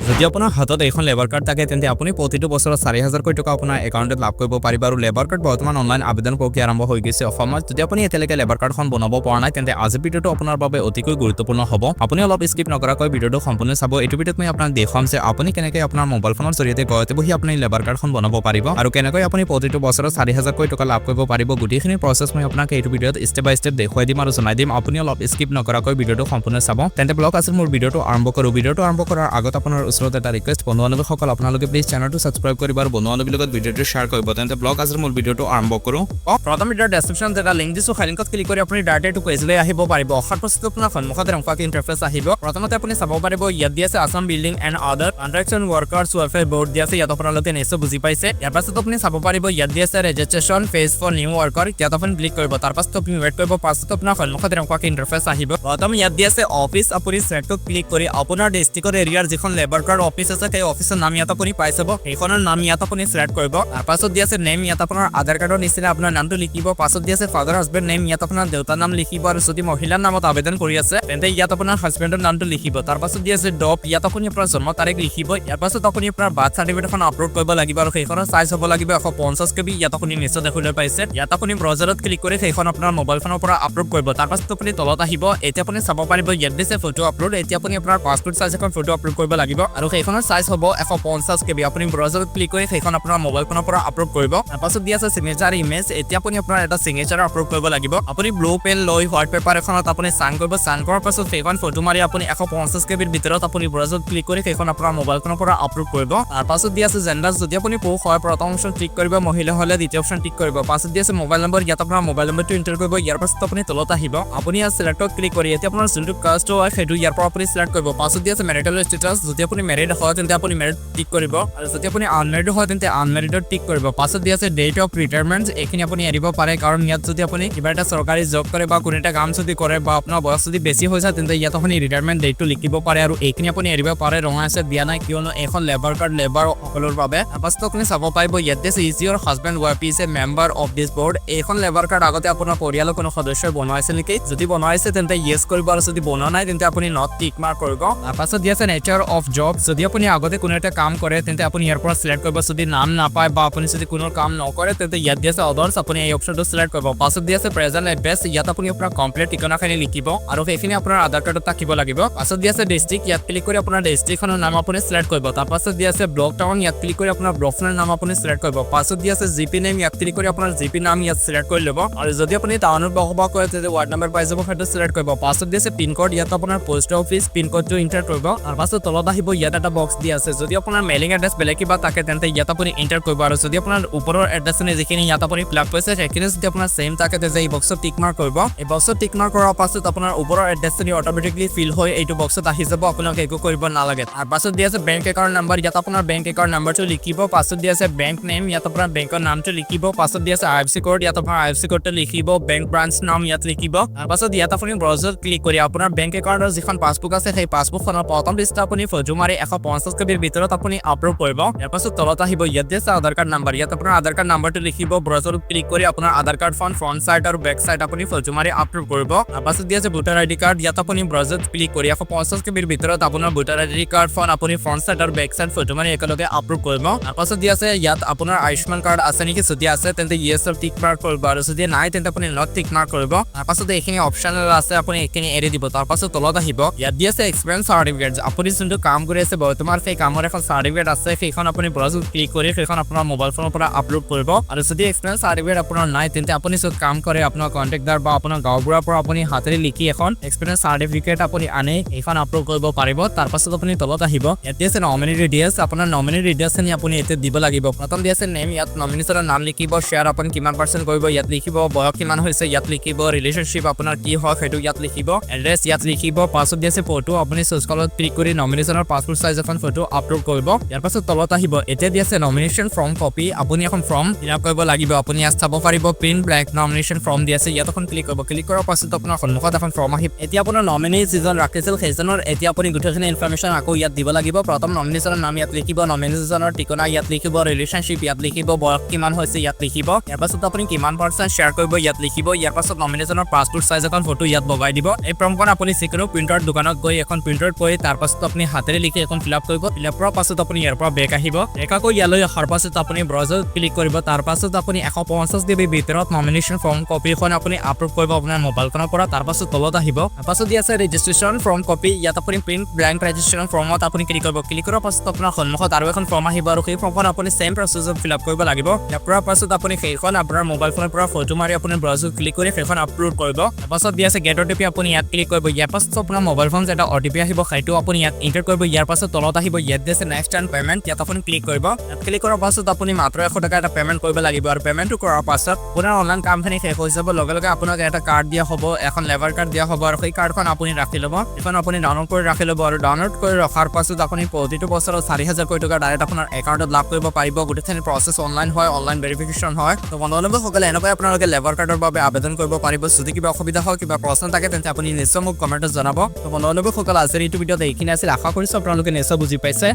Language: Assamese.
যদি আপোনাৰ হাতত এখন লেবাৰ কাৰ্ড থাকে তেন্তে আপুনি প্ৰতিটো বছৰত 4000 কোটি টকা আপোনাৰ একাউণ্টত লাভ কৰিব পাৰিব আৰু লেবাৰ কাৰ্ড বৰ্তমান অনলাইন আবেদন প্ৰক্ৰিয়া আৰম্ভ হৈ গৈছে অসমত যদি আপুনি এতিয়ালৈকে লেবাৰ কাৰ্ডখন বনাব পৰা নাই তেন্তে আজি ভিডিঅ'টো আপোনাৰ বাবে অতিকৈ গুৰুত্বপূৰ্ণ হ'ব আপুনি অলপ স্কিপ নকৰাকৈ ভিডিঅ'টো সম্পূৰ্ণ চাব এইটো ভিডিঅ'ত মই আপোনাক দেখাম যে আপুনি কেনেকৈ আপোনাৰ মোবাইল ফোনৰ জৰিয়তে ঘৰতে বহি আপুনি লেবাৰ কাৰ্ডখন বনাব পাৰিব আৰু কেনেকৈ আপুনি প্ৰতিটো বছৰত 4000 কোটি টকা লাভ কৰিব পাৰিব গোটেইখিনি প্ৰচেছ মই আপোনাক এইটো ভিডিঅ'ত ষ্টেপ বাই ষ্টেপ দেখুৱাই দিম আৰু জনাই দিম আপুনি অলপ স্কিপ নকৰাকৈ ভিডিঅ'টো সম্পূৰ্ণ চাব তেন্তে ব্লগ আছে মোৰ ভিডিঅ'টো আৰম্ভ কৰোঁ ভিডিঅ'টো আৰম্ভ কৰাৰ আগত আপোনাৰ ওচৰত এটা ৰিকুৱেষ্ট বন্ধু-বান্ধৱীসকল আপোনালোকে প্লিজ চেনেলটো সাবস্ক্ৰাইব কৰিব আৰু বন্ধু-বান্ধৱীৰ লগত ভিডিঅ'টো শ্বেয়াৰ কৰিব তেন্তে ব্লগ আজিৰ মূল ভিডিঅ'টো আৰম্ভ কৰোঁ প্ৰথম ভিডিঅ'ৰ ডেছক্ৰিপশ্যনত এটা লিংক দিছোঁ সেই লিংকত ক্লিক কৰি আপুনি ডাইৰেক্ট টু পেজলৈ আহিব পাৰিব অহাৰ পাছত আপোনাৰ সন্মুখত এনেকুৱাকৈ ইণ্টাৰফেচ আহিব প্ৰথমতে আপুনি চাব পাৰিব ইয়াত দিয়া আছে Assam building and other construction workers welfare board দিয়া আছে ইয়াত আপোনালোকে নিশ্চয় বুজি পাইছে ইয়াৰ পাছত আপুনি চাব পাৰিব ইয়াত দিয়া আছে registration phase for new worker ইয়াত আপুনি ক্লিক কৰিব তাৰ পাছত আপুনি ৱেইট কৰিব পাছত আপোনাৰ সন্মুখত এনেকুৱাকৈ ইণ্টাৰফেচ আহিব প্ৰথম ইয়াত দিয়া আছে অফিচ আপুনি সেটত ক্লিক কৰি আপোনাৰ ডিষ্ট্ৰিক্টৰ এৰিয়াৰ যিখন লেবাৰ কাৰ্ড অফিচ আছে সেই অফিচৰ নাম ইয়াত আপুনি পাই যাব সেইখনৰ নাম ইয়াত আপুনি সিলেক্ট কৰিব তাৰ পাছত দিয়া আছে নেম ইয়াত আপোনাৰ আধাৰ কাৰ্ডৰ নিচিনা আপোনাৰ নামটো লিখিব পাছত দিয়া আছে ফাদাৰ হাজবেণ্ড নেম ইয়াত আপোনাৰ দেউতাৰ নাম লিখিব আৰু যদি মহিলাৰ নামত আবেদন কৰি আছে তেন্তে ইয়াত আপোনাৰ হাজবেণ্ডৰ নামটো লিখিব তাৰ পাছত দিয়া আছে ডপ ইয়াত আপুনি আপোনাৰ জন্ম তাৰিখ লিখিব ইয়াৰ পাছত আপুনি আপোনাৰ বাৰ্থ চাৰ্টিফিকেটখন আপলোড কৰিব লাগিব আৰু সেইখনৰ সাইজ হ'ব লাগিব 150 KB ইয়াত আপুনি নিশ্চয় দেখিবলৈ পাইছে ইয়াত আপুনি ব্ৰাউজাৰত ক্লিক কৰি সেইখন আপোনাৰ মোবাইল ফোনৰ পৰা আপলোড কৰিব তাৰ পাছত আপুনি তলত আহিব এতিয়া আপুনি চাব পাৰিব ইয়াত দিছে ফটো আপলোড এতিয়া আপুনি আপোনাৰ পাছপোৰ্ট সাইজ এখন ফটো আপলোড কৰিব লাগিব আৰু সেইখনৰ সাইজ হ'ব 150 KB আপুনি ব্ৰাউজাৰত ক্লিক কৰি সেইখন আপোনাৰ মোবাইল ফোনৰ পৰা আপলোড কৰিব তাৰ পাছত দিয়া আছে সিগনেচাৰ ইমেজ এতিয়া আপুনি আপোনাৰ এটা সিগনেচাৰ আপলোড কৰিব লাগিব আপুনি ব্লু পেন লৈ হোৱাইট পেপাৰ এখনত আপুনি সাইন কৰিব সাইন কৰাৰ পাছত সেইখন ফটো মাৰি আপুনি 150 KB ৰ ভিতৰত আপুনি ব্ৰাউজাৰত ক্লিক কৰি সেইখন আপোনাৰ মোবাইল ফোনৰ পৰা আপলোড কৰিব তাৰ পাছত দিয়া আছে জেন্ডাৰ যদি আপুনি পুৰুষ হয় প্ৰথম অপচন ক্লিক কৰিব মহিলা হলে দ্বিতীয় অপচন ক্লিক কৰিব পাছত দিয়া আছে মোবাইল নম্বৰ ইয়াত আপোনাৰ মোবাইল নম্বৰটো এন্টাৰ কৰিব ইয়াৰ পাছত আপুনি তলত আহিব আপুনি ইয়াত সিলেক্টত ক্লিক কৰি এতিয়া আপোনাৰ যোনটো কাষ্ট হয় সেইটো ইয়াৰ পৰা আপুনি সিলেক্ট কৰিব পাছত দিয়া আছে মেৰিটেল ষ্টেটাছ যদি আপুনি মেৰিড হয় তেন্তে আপুনি মেৰিড টিক কৰিব আৰু যদি আপুনি আনমেৰিড হয় তেন্তে আনমেৰিডত টিক কৰিব পাছত দিয়া আছে ডেট অফ ৰিটায়াৰমেন্ট এইখিনি আপুনি এৰিব পাৰে কাৰণ ইয়াত যদি আপুনি কিবা এটা চৰকাৰী জব কৰে বা কোনো এটা কাম যদি কৰে বা আপোনাৰ বয়স যদি বেছি হৈ যায় তেন্তে ইয়াত আপুনি ৰিটায়াৰমেন্ট ডেটটো লিখিব পাৰে আৰু এইখিনি আপুনি এৰিব পাৰে ৰঙা আছে দিয়া নাই কিয়নো এখন লেবাৰ কাৰ্ড লেবাৰ সকলৰ বাবে পাছত আপুনি চাব পাৰিব ইয়াত দিছে is Euro husband wife is a member of this board এইখন লেবাৰ কাৰ্ড আগতে আপোনাৰ পৰিয়ালৰ কোনো সদস্যই বনাইছে নেকি যদি বনাইছে তেন্তে ইয়েছ কৰিব আৰু যদি বনোৱা নাই তেন্তে আপুনি নট টিক মাৰ্ক কৰিব পাছত দিয়া আছে নেচাৰ অফ জব যদি আপুনি আগতে কোনো এটা কাম কৰে তেন্তে আপুনি ইয়াৰ পৰা সিলেক্ট কৰিব যদি নাম নাপায় বা আপুনি যদি কোনো কাম নকৰে তেন্তে ইয়াত দিয়া আছে আদাৰ্স আপুনি এই অপচনটো সিলেক্ট কৰিব পাছত দিয়া আছে প্ৰেজেন্ট এড্ৰেছ ইয়াত আপুনি আপোনাৰ কমপ্লিট ঠিকনাখিনি লিখিব আৰু সেইখিনি আপোনাৰ আধাৰ কাৰ্ডত থাকিব লাগিব পাছত দিয়া আছে ডিষ্ট্ৰিক্ট ইয়াত ক্লিক কৰি আপোনাৰ ডিষ্ট্ৰিক্টখনৰ নাম আপুনি সিলেক্ট কৰিব তাৰ পাছত দিয়া আছে ব্লক টাউন ইয়াত ক্লিক কৰি আপোনাৰ ব্লকখনৰ নাম আপুনি সিলেক্ট কৰিব পাছত দিয়া আছে জিপি নেম ইয়াত ক্লিক কৰি আপোনাৰ জিপি নাম ইয়াত সিলেক্ট কৰি ল'ব আৰু যদি আপুনি টাউনত বসবাস কৰে তেন্তে ৱাৰ্ড নম্বৰ পাই যাব সেইটো সিলেক্ট কৰিব পাছত দিয়া আছে পিন কোড ইয়াত আপোনাৰ পোষ্ট অফিচ পিন কোডটো এন্টাৰ কৰিব তাৰ পাছত তলত আহিব ইয়াত এটা বক্স দিয়া আছে যদি আপোনাৰ মেইলিং এড্ৰেছ বেলেগ কিবা থাকে তেন্তে ইয়াত আপুনি এন্টাৰ কৰিব আৰু যদি আপোনাৰ ওপৰৰ এড্ৰেছনে যিখিনি ইয়াত আপুনি ফিল আপ কৰিছে সেইখিনি যদি আপোনাৰ সেম থাকে তেন্তে এই বক্সত টিক মাৰ্ক কৰিব এই বক্সত টিক মাৰ্ক কৰাৰ পাছত আপোনাৰ ওপৰৰ এড্ৰেছখিনি অটোমেটিকলি ফিল হৈ এইটো বক্সত আহি যাব আপোনাক একো কৰিব নালাগে তাৰ পাছত দিয়া আছে বেংক একাউণ্ট নম্বৰ ইয়াত আপোনাৰ বেংক একাউণ্ট নম্বৰটো লিখিব পাছত দিয়া আছে বেংক নেম ইয়াত আপোনাৰ বেংকৰ নামটো লিখিব পাছত দিয়া আছে আইএফএসি কোড ইয়াত আপোনাৰ আইএফএসি কোডটো লিখিব বেংক ব্ৰাঞ্চ নাম ইয়াত লিখিব তাৰ পাছত ইয়াত আপুনি ব্ৰাউজাৰত ক্লিক কৰি আপোনাৰ বেংক একাউণ্টৰ যিখন পাছবুক আছে সেই পাছবুকখনৰ প্ৰথম পৃষ্ঠা আপুনি ফটো মাৰি 150 KB ৰ ভিতৰত আপুনি আপলোড কৰিব ইয়াৰ পাছত তলত আহিব ইয়াত দিয়া আছে আধাৰ কাৰ্ড নম্বৰ ইয়াত আপোনাৰ আধাৰ কাৰ্ড নম্বৰটো লিখিব ব্ৰাউজাৰত ক্লিক কৰি আপোনাৰ আধাৰ কাৰ্ডখন ফ্ৰণ্ট সাইড আৰু বেক সাইড আপুনি ফটো মাৰি আপলোড কৰিব তাৰ পাছত দিয়া আছে ভোটাৰ আইডি কাৰ্ড ইয়াত আপুনি ব্ৰাউজাৰত ক্লিক কৰি 150 KB ৰ ভিতৰত আপোনাৰ ভোটাৰ আইডি কাৰ্ডখন আপুনি ফ্ৰণ্ট সাইড আৰু বেক সাইড ফটো মাৰি একেলগে আপলোড কৰিব তাৰ পাছত দিয়া আছে ইয়াত আপোনাৰ আয়ুষ্মান কাৰ্ড আছে নেকি যদি আছে তেন্তে ইয়েছ টিক মাৰ্ক কৰিব আৰু যদি নাই তেন্তে আপুনি নট টিক মাৰ্ক কৰিব তাৰ পাছত এইখিনি অপচনেল আছে আপুনি এইখিনি এৰি দিব তাৰ পাছত তলত আহিব ইয়াত দিয়া আছে এক্সপিৰিয়েন্স সাৰ্টিফিকেট আপুনি যোনটো কাম কৰি আছে বৰ্তমান সেই কামৰ এখন সাৰ্টিফিকেট আছে সেইখন আপুনি ব্ৰাউজাৰত ক্লিক কৰি সেইখন আপোনাৰ মোবাইল ফোনৰ পৰা আপলোড কৰিব আৰু যদি এক্সপিৰিয়েন্স সাৰ্টিফিকেট আপোনাৰ নাই তেন্তে আপুনি য'ত কাম কৰে আপোনাৰ কন্ট্ৰেক্টৰ বা আপোনাৰ গাঁওবুঢ়াৰ পৰা আপুনি হাতেৰে লিখি এখন এক্সপিৰিয়েন্স সাৰ্টিফিকেট আপুনি আনি এইখন আপলোড কৰিব পাৰিব তাৰ পাছত আপুনি তলত আহিব ইয়াত দিয়া আছে নমিনি ডিটেইলছ আপোনাৰ নমিনি ডিটেইলছখিনি আপুনি ইয়াতে দিব লাগিব প্ৰথম দিয়া আছে নেম ইয়াত নমিনেচনৰ নাম লিখিব শ্বেয়াৰ আপুনি কিমান পাৰ্চেন্ট কৰিব ইয়াত লিখিব বয়স কিমান হৈছে ইয়াত লিখিব ৰিলেশনশ্বিপ আপোনাৰ কি হয় সেইটো ইয়াত লিখিব এড্ৰেছ ইয়াত লিখিব পাছত দিয়া আছে ফটো আপুনি সাৰ্চ কলত ক্লিক কৰি নমিনেচনৰ পাছপোৰ্ট সাইজ এখন ফটো আপলোড কৰিব ইয়াৰ পাছত তলত আহিব এতিয়া দিয়া আছে নমিনেশ্যন ফৰ্ম কপি আপুনি এখন ফৰ্ম ফিল আপ কৰিব লাগিব আপুনি ইয়াত চাব পাৰিব প্ৰিন্ট ব্লেক নমিনেশ্যন ফৰ্ম দিয়া আছে ইয়াত এখন ক্লিক কৰিব ক্লিক কৰাৰ পাছত আপোনাৰ সন্মুখত এখন ফৰ্ম আহিব এতিয়া আপোনাৰ নমিনি যিজন ৰাখিছিল সেইজনৰ এতিয়া আপুনি গোটেইখিনি ইনফৰমেশ্যন আকৌ ইয়াত দিব লাগিব প্ৰথম নমিনেশ্যনৰ নাম ইয়াত লিখিব নমিনেশ্যনৰ ঠিকনা ইয়াত লিখিব ৰিলেশনশ্বিপ ইয়াত লিখিব বয়স কিমান হৈছে ইয়াত লিখিব ইয়াৰ পাছত আপুনি কিমান পাৰ্চেন্ট শ্বেয়াৰ কৰিব ইয়াত লিখিব ইয়াৰ পাছত নমিনেশ্যনৰ পাছপোৰ্ট সাইজ এখন ফটো ইয়াত বগাই দিব এই ফৰ্মখন আপুনি যিকোনো প্ৰিন্টাৰ দোকানত গৈ এখন প্ৰিন্টাৰ কৰি তাৰ পাছত আপুনি হাতেৰে লিখি এখন ফিল আপ কৰিব ফিল আপ কৰাৰ পাছত আপুনি ইয়াৰ পৰা বেক আহিব বেক আকৌ ইয়ালৈ অহাৰ পাছত আপুনি ব্ৰাউজাৰ ক্লিক কৰিব তাৰ পাছত আপুনি 150 GB ভিতৰত নমিনেশ্যন ফৰ্ম কপিখন আপুনি আপলোড কৰিব আপোনাৰ মোবাইলখনৰ পৰা তাৰ পাছত তলত আহিব তাৰ পাছত দিয়া আছে ৰেজিষ্ট্ৰেশ্যন ফৰ্ম কপি ইয়াত আপুনি প্ৰিন্ট ব্ল্যাঙ্ক ৰেজিষ্ট্ৰেশ্যন ফৰ্মত আপুনি ক্লিক কৰিব ক্লিক কৰাৰ পাছত আপোনাৰ সন্মুখত আৰু এখন ফৰ্ম আহিব আৰু সেই ফৰ্মখন আপুনি সেম প্ৰচেছত ফিল আপ কৰিব লাগিব ইয়াৰ পৰা পাছত আপুনি সেইখন আপোনাৰ মোবাইলখনৰ পৰা ফটো মাৰি আপুনি ব্ৰাউজাৰ ক্লিক কৰি সেইখন আপলোড কৰিব তাৰ পাছত দিয়া আছে গেট OTP আপুনি ইয়াত ক্লিক কৰিব ইয়াৰ পাছত আপোনাৰ মোবাইল ফোন এটা OTP আহিব সেইটো আপুনি ইয়াত এন্টাৰ কৰিব ইয়াৰ পাছত তলত আহিব ইয়াত দিছে নেক্সট এণ্ড পেমেন্ট ইয়াত আপুনি ক্লিক কৰিব ইয়াত ক্লিক কৰাৰ পাছত আপুনি মাত্ৰ 100 টকা এটা পেমেন্ট কৰিব লাগিব আৰু পেমেন্টটো কৰাৰ পাছত আপোনাৰ অনলাইন কামখিনি শেষ হৈ যাব লগে লগে আপোনাক এটা কাৰ্ড দিয়া হ'ব এখন লেবাৰ কাৰ্ড দিয়া হ'ব আৰু সেই কাৰ্ডখন আপুনি ৰাখি ল'ব এখন আপুনি ডাউনলোড কৰি ৰাখি ল'ব আৰু ডাউনলোড কৰি ৰখাৰ পাছত আপুনি প্ৰতিটো বছৰত 4000 কোটি টকা ডাইৰেক্ট আপোনাৰ একাউণ্টত লাভ কৰিব পাৰিব গোটেইখিনি প্ৰচেছ অনলাইন হয় অনলাইন ভেৰিফিকেশ্যন হয় তো বন্ধুসকলে এনেকৈ আপোনালোকে লেবাৰ কাৰ্ডৰ বাবে আবেদন কৰিব পাৰিব যদি কিবা অসুবিধা হয় কিবা প্ৰশ্ন থাকে তেন্তে আপুনি নিশ্চয় মোক কমেণ্টত জনাব তো বন্ধুসকলে আজিৰ এইটো ভিডিঅ'ত এইখিনি আছিল আশা কৰিছোঁ আপোনালোকে নিশ্চয় বুজি পাইছে